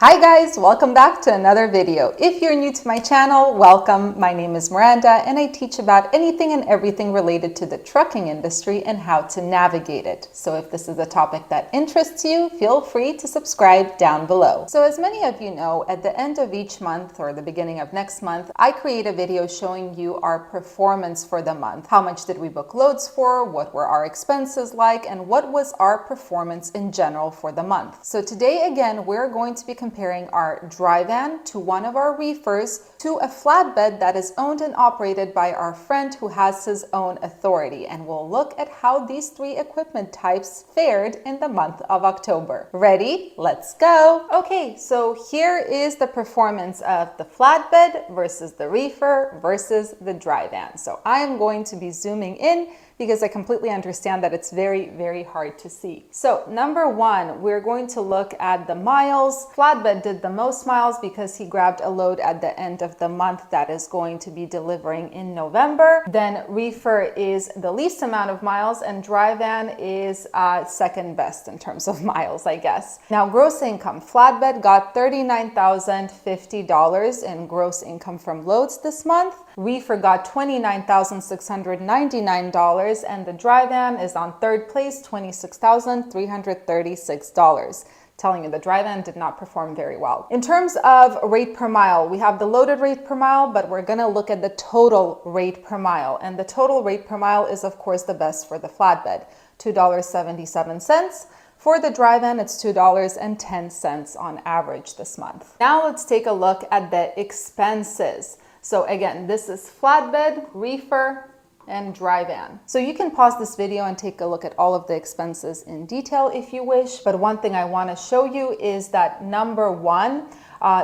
Hi guys, welcome back to another video. If you're new to my channel, welcome. My name is Miranda and I teach about anything and everything related to the trucking industry and how to navigate it. So if this is a topic that interests you, feel free to subscribe down below. So as many of you know, at the end of each month or the beginning of next month, I create a video showing you our performance for the month. How much did we book loads for? What were our expenses like? And what was our performance in general for the month? So today again, we're going to be comparing our dry van to one of our reefers to a flatbed that is owned and operated by our friend who has his own authority. And we'll look at how these three equipment types fared in the month of October. Ready? Let's go. Okay, so here is the performance of the flatbed versus the reefer versus the dry van. So I am going to be zooming in because I completely understand that it's very, very hard to see. So number one, we're going to look at the miles. Flatbed did the most miles because he grabbed a load at the end of the month that is going to be delivering in November. Then reefer is the least amount of miles and dry van is second best in terms of miles, I guess. Now gross income, flatbed got $39,050 in gross income from loads this month. Reefer got $29,699 and the dry van is on third place, $26,336. Telling you the dry van did not perform very well. In terms of rate per mile, we have the loaded rate per mile, but we're gonna look at the total rate per mile. And the total rate per mile is of course the best for the flatbed, $2.77. For the dry van, it's $2.10 on average this month. Now let's take a look at the expenses. So again, this is flatbed, reefer, and dry van. So you can pause this video and take a look at all of the expenses in detail if you wish. But one thing I want to show you is that number one,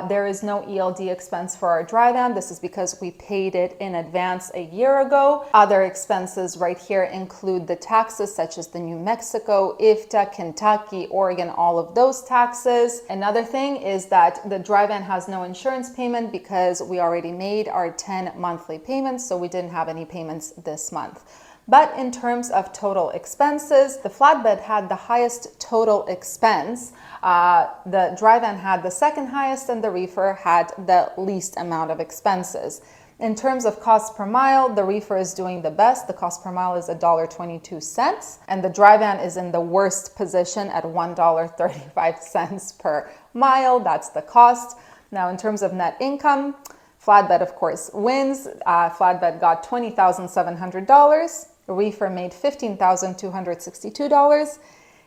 there is no ELD expense for our dry van. This is because we paid it in advance a year ago. Other expenses right here include the taxes such as the New Mexico, IFTA, Kentucky, Oregon, all of those taxes. Another thing is that the dry van has no insurance payment because we already made our 10 monthly payments, so we didn't have any payments this month. But in terms of total expenses, the flatbed had the highest total expense. The dry van had the second highest and the reefer had the least amount of expenses. In terms of cost per mile, the reefer is doing the best. The cost per mile is $1.22 and the dry van is in the worst position at $1.35 per mile. That's the cost. Now in terms of net income, flatbed of course wins. Flatbed got $20,700. Reefer made $15,262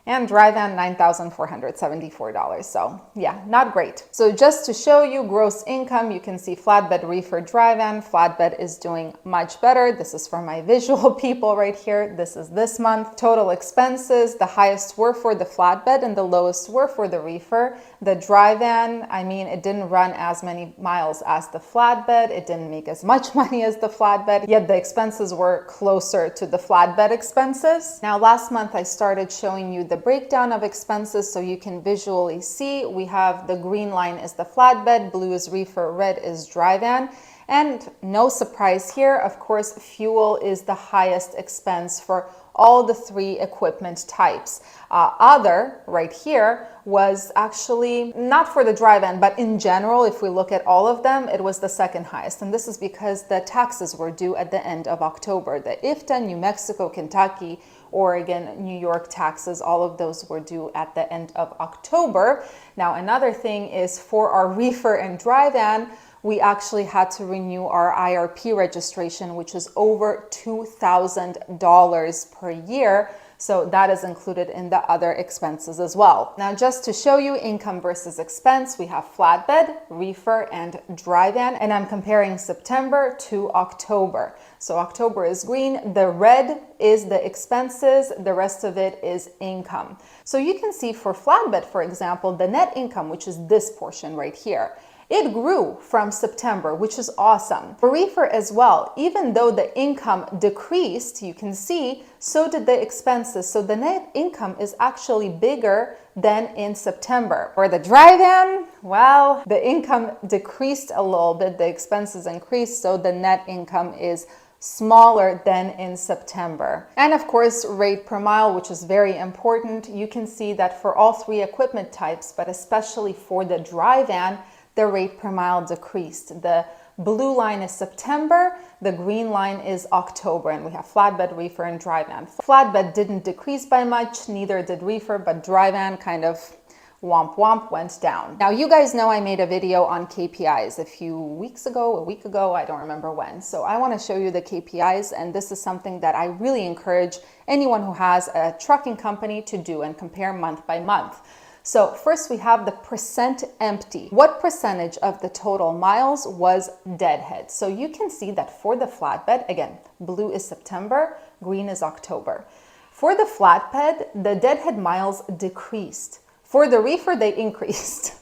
and dry van $9,474. So yeah, not great. So just to show you gross income, you can see flatbed, reefer, dry van. Flatbed is doing much better. This is for my visual people right here. This is this month. Total expenses, the highest were for the flatbed and the lowest were for the reefer. The dry van, I mean, it didn't run as many miles as the flatbed. It didn't make as much money as the flatbed, yet the expenses were closer to the flatbed expenses. Now, last month I started showing you the breakdown of expenses so you can visually see. We have the green line is the flatbed, blue is reefer, red is dry van. And no surprise here, of course, fuel is the highest expense for all the three equipment types. Other, right here, was actually not for the dry van, but in general, if we look at all of them, it was the second highest. And this is because the taxes were due at the end of October. The IFTA, New Mexico, Kentucky, Oregon, New York taxes, all of those were due at the end of October. Now, another thing is for our reefer and dry van, we actually had to renew our IRP registration, which is over $2,000 per year. So that is included in the other expenses as well. Now, just to show you income versus expense, we have flatbed, reefer, and dry van, and I'm comparing September to October. So October is green, the red is the expenses, the rest of it is income. So you can see for flatbed, for example, the net income, which is this portion right here, it grew from September, which is awesome. For reefer as well, even though the income decreased, you can see, so did the expenses. So the net income is actually bigger than in September. For the dry van, well, the income decreased a little bit, the expenses increased, so the net income is smaller than in September. And of course, rate per mile, which is very important. You can see that for all three equipment types, but especially for the dry van, the rate per mile decreased. The blue line is September, the green line is October, and we have flatbed, reefer, and dry van. Flatbed didn't decrease by much, neither did reefer, but dry van kind of womp womp went down. Now, you guys know I made a video on KPIs a few weeks ago, a week ago, I don't remember when. So I want to show you the KPIs, and this is something that I really encourage anyone who has a trucking company to do and compare month by month. So first we have the percent empty. What percentage of the total miles was deadhead? So you can see that for the flatbed, again, blue is September, green is October. For the flatbed, the deadhead miles decreased. For the reefer, they increased.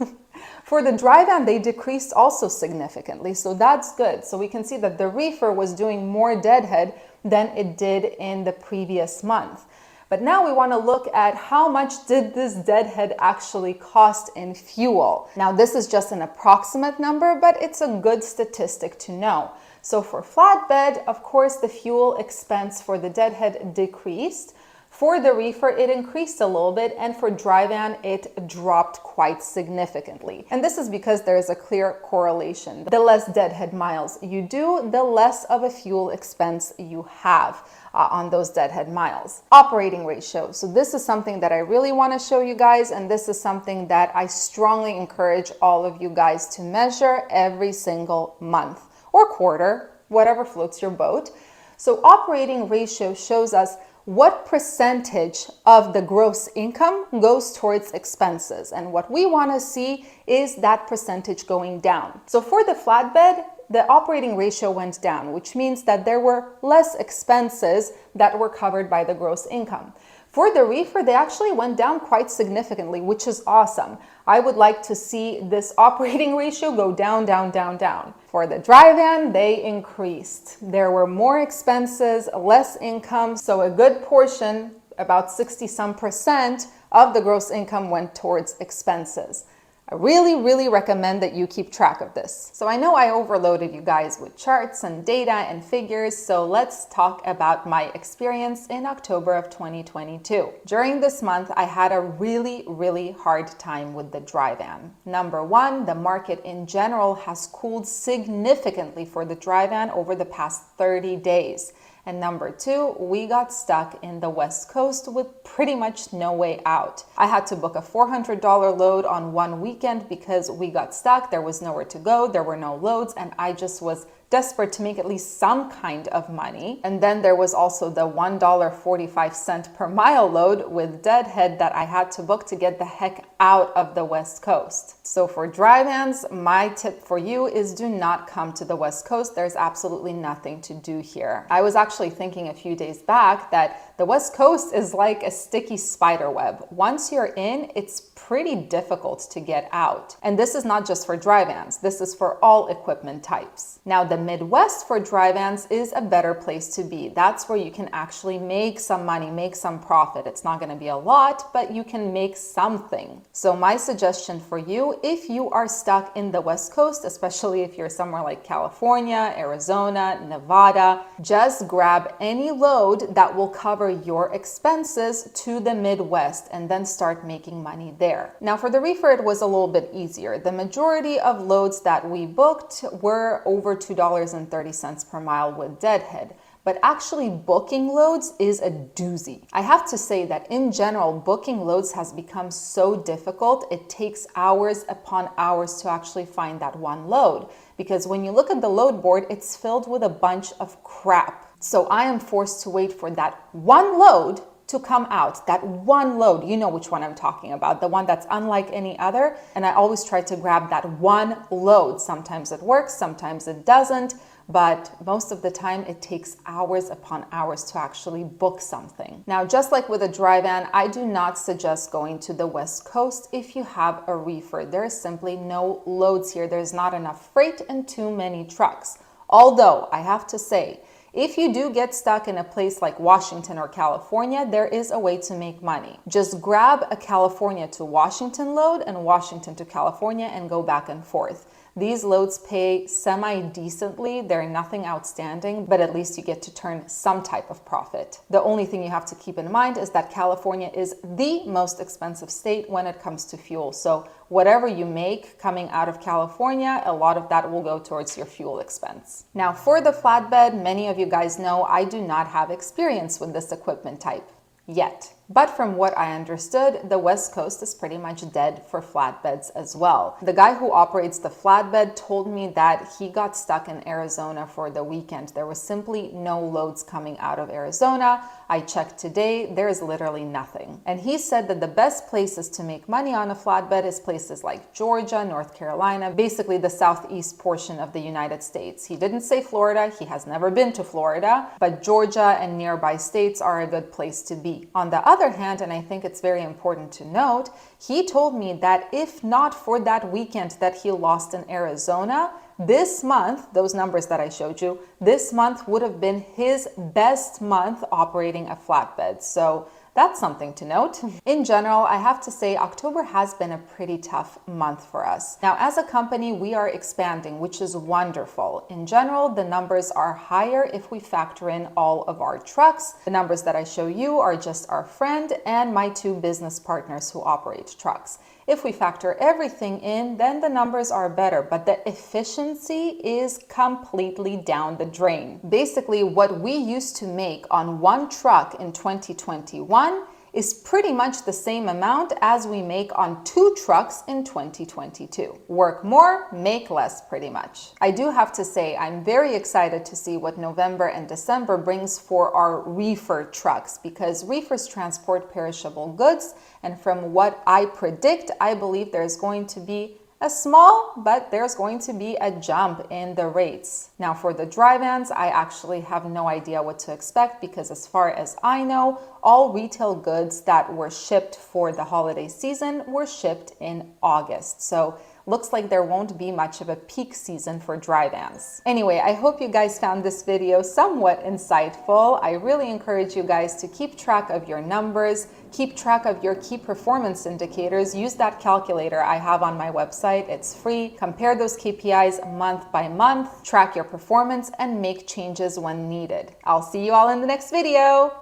For the dry van, they decreased also significantly. So that's good. So we can see that the reefer was doing more deadhead than it did in the previous month. But now we want to look at how much did this deadhead actually cost in fuel. Now this is just an approximate number, but it's a good statistic to know. So for flatbed, of course, the fuel expense for the deadhead decreased. For the reefer, it increased a little bit, and for dry van, it dropped quite significantly. And this is because there is a clear correlation. The less deadhead miles you do, the less of a fuel expense you have on those deadhead miles. Operating ratio. So this is something that I really want to show you guys, and this is something that I strongly encourage all of you guys to measure every single month or quarter, whatever floats your boat. So operating ratio shows us what percentage of the gross income goes towards expenses. And what we want to see is that percentage going down. So for the flatbed, the operating ratio went down, which means that there were less expenses that were covered by the gross income. For the reefer, they actually went down quite significantly, which is awesome. I would like to see this operating ratio go down, down, down, down. For the dry van, they increased. There were more expenses, less income, so a good portion, about 60% of the gross income went towards expenses. I really recommend that you keep track of this. So I know I overloaded you guys with charts and data and figures, so let's talk about my experience in October of 2022. During this month, I had a really hard time with the dry van. Number one, the market in general has cooled significantly for the dry van over the past 30 days. And number two, we got stuck in the West Coast with pretty much no way out. I had to book a $400 load on one weekend because we got stuck. There was nowhere to go. There were no loads. And I just was desperate to make at least some kind of money. And then there was also the $1.45 per mile load with deadhead that I had to book to get the heck out of the West Coast. So for dry vans, my tip for you is do not come to the West Coast. There's absolutely nothing to do here. I was actually thinking a few days back that the West Coast is like a sticky spider web. Once you're in, it's pretty difficult to get out. And this is not just for dry vans. This is for all equipment types. Now, the Midwest for dry vans is a better place to be. That's where you can actually make some money, make some profit. It's not going to be a lot, but you can make something. So my suggestion for you, if you are stuck in the West Coast, especially if you're somewhere like California, Arizona, Nevada, just grab any load that will cover your expenses to the Midwest and then start making money there. Now for the reefer, it was a little bit easier. The majority of loads that we booked were over $2.30 per mile with deadhead. But actually booking loads is a doozy. I have to say that in general, booking loads has become so difficult. It takes hours upon hours to actually find that one load. Because when you look at the load board, it's filled with a bunch of crap. So I am forced to wait for that one load to come out. That one load, you know which one I'm talking about, the one that's unlike any other. And I always try to grab that one load. Sometimes it works, sometimes it doesn't. But most of the time it takes hours upon hours to actually book something. Now, just like with a dry van, I do not suggest going to the West Coast if you have a reefer. There is simply no loads here. There's not enough freight and too many trucks. Although I have to say, if you do get stuck in a place like Washington or California, there is a way to make money. Just grab a California to Washington load and Washington to California and go back and forth. These loads pay semi-decently. They're nothing outstanding, but at least you get to turn some type of profit. The only thing you have to keep in mind is that California is the most expensive state when it comes to fuel. So whatever you make coming out of California, a lot of that will go towards your fuel expense. Now, for the flatbed, many of you guys know I do not have experience with this equipment type yet. But from what I understood, the West Coast is pretty much dead for flatbeds as well. The guy who operates the flatbed told me that he got stuck in Arizona for the weekend. There was simply no loads coming out of Arizona. I checked today, there is literally nothing. And he said that the best places to make money on a flatbed is places like Georgia, North Carolina, basically the southeast portion of the United States. He didn't say Florida, he has never been to Florida, but Georgia and nearby states are a good place to be. On the other hand, and I think it's very important to note, he told me that if not for that weekend that he lost in Arizona, this month, those numbers that I showed you, this month would have been his best month operating a flatbed. So that's something to note. In general, I have to say October has been a pretty tough month for us. Now, as a company, we are expanding, which is wonderful. In general, the numbers are higher if we factor in all of our trucks. The numbers that I show you are just our friend and my two business partners who operate trucks. If we factor everything in, then the numbers are better, but the efficiency is completely down the drain. Basically, what we used to make on one truck in 2021 is pretty much the same amount as we make on 2 trucks in 2022. Work more, make less, pretty much. I do have to say, I'm very excited to see what November and December brings for our reefer trucks, because reefers transport perishable goods, and from what I predict, I believe there's going to be a small, but there's going to be a jump in the rates. Now, for the dry vans, I actually have no idea what to expect, because as far as I know, all retail goods that were shipped for the holiday season were shipped in August. So looks like there won't be much of a peak season for dry vans. Anyway, I hope you guys found this video somewhat insightful. I really encourage you guys to keep track of your numbers, keep track of your key performance indicators. Use that calculator I have on my website. It's free. Compare those KPIs month by month, track your performance, and make changes when needed. I'll see you all in the next video.